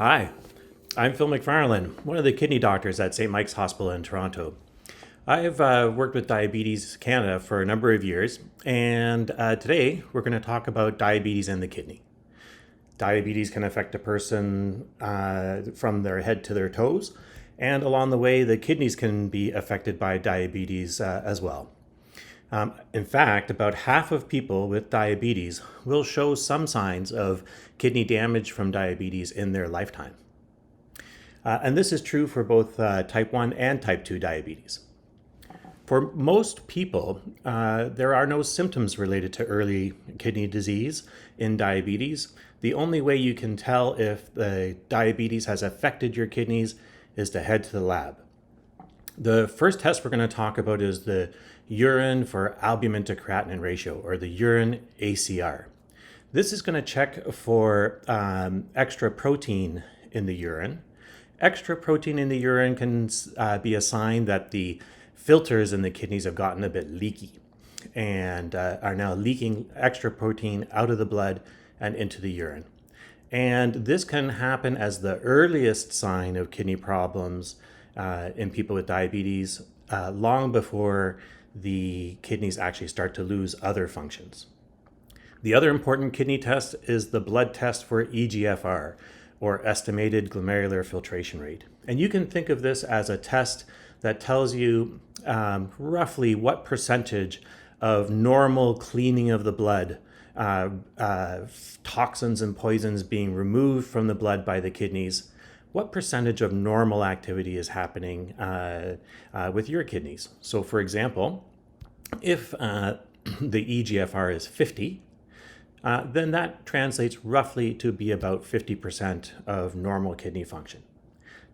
Hi, I'm Phil McFarlane, one of the kidney doctors at St. Mike's Hospital in Toronto. I've worked with Diabetes Canada for a number of years, and today we're going to talk about diabetes in the kidney. Diabetes can affect a person from their head to their toes, and along the way, the kidneys can be affected by diabetes as well. In fact, about half of people with diabetes will show some signs of kidney damage from diabetes in their lifetime. And this is true for both type 1 and type 2 diabetes. For most people, there are no symptoms related to early kidney disease in diabetes. The only way you can tell if the diabetes has affected your kidneys is to head to the lab. The first test we're going to talk about is the urine for albumin to creatinine ratio, or the urine ACR. This is going to check for extra protein in the urine. Extra protein in the urine can be a sign that the filters in the kidneys have gotten a bit leaky and are now leaking extra protein out of the blood and into the urine. And this can happen as the earliest sign of kidney problems in people with diabetes, long before the kidneys actually start to lose other functions. The other important kidney test is the blood test for eGFR, or estimated glomerular filtration rate. And you can think of this as a test that tells you roughly what percentage of normal cleaning of the blood, toxins and poisons being removed from the blood by the kidneys, what percentage of normal activity is happening with your kidneys. So for example, if the eGFR is 50, then that translates roughly to be about 50% of normal kidney function.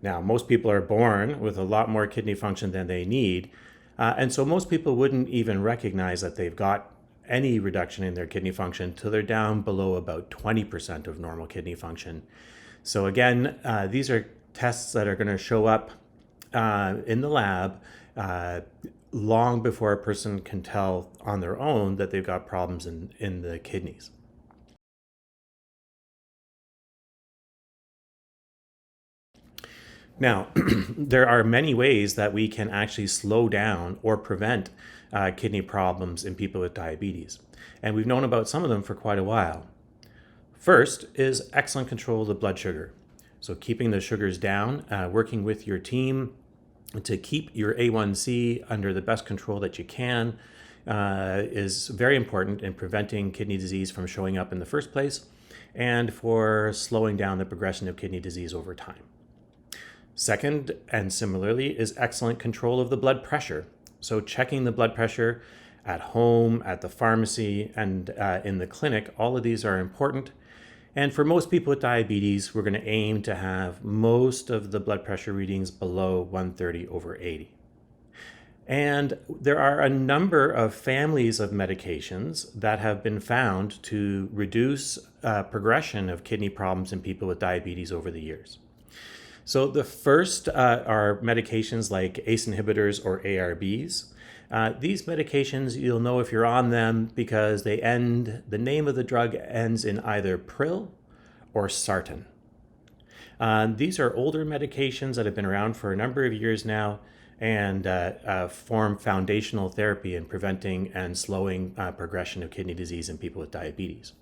Now, most people are born with a lot more kidney function than they need, and so most people wouldn't even recognize that they've got any reduction in their kidney function till they're down below about 20% of normal kidney function. So again, these are tests that are going to show up in the lab long before a person can tell on their own that they've got problems in the kidneys. Now, there are many ways that we can actually slow down or prevent kidney problems in people with diabetes. And we've known about some of them for quite a while. First is excellent control of the blood sugar. So keeping the sugars down, working with your team to keep your A1C under the best control that you can is very important in preventing kidney disease from showing up in the first place and for slowing down the progression of kidney disease over time. Second, and similarly, is excellent control of the blood pressure. So checking the blood pressure at home, at the pharmacy, and in the clinic, all of these are important. And for most people with diabetes, we're going to aim to have most of the blood pressure readings below 130/80. And there are a number of families of medications that have been found to reduce progression of kidney problems in people with diabetes over the years. So the first are medications like ACE inhibitors or ARBs. These medications, you'll know if you're on them because the name of the drug ends in either pril or sartan. These are older medications that have been around for a number of years now and form foundational therapy in preventing and slowing progression of kidney disease in people with diabetes.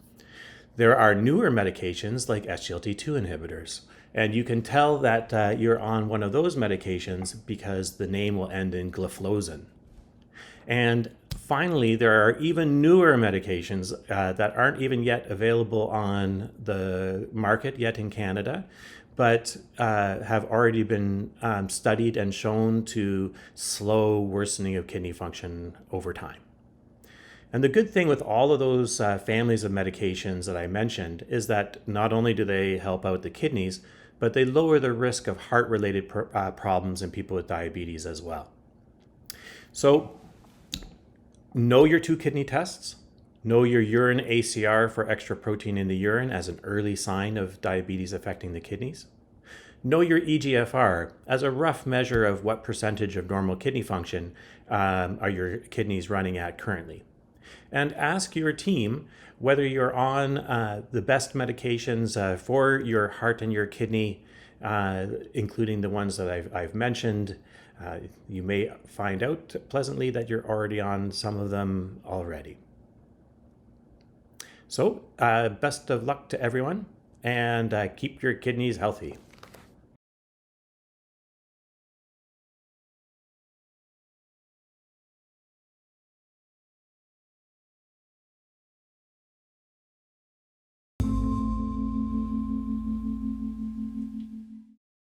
There are newer medications like SGLT2 inhibitors, and you can tell that you're on one of those medications because the name will end in gliflozin. And finally, there are even newer medications that aren't even yet available on the market yet in Canada, but have already been studied and shown to slow worsening of kidney function over time. And the good thing with all of those families of medications that I mentioned is that not only do they help out the kidneys, but they lower the risk of heart-related problems in people with diabetes as well. So know your 2 kidney tests. Know your urine ACR for extra protein in the urine as an early sign of diabetes affecting the kidneys. Know your eGFR as a rough measure of what percentage of normal kidney function are your kidneys running at currently. And ask your team whether you're on the best medications for your heart and your kidney, including the ones that I've mentioned. You may find out pleasantly that you're already on some of them already. So, best of luck to everyone, and keep your kidneys healthy.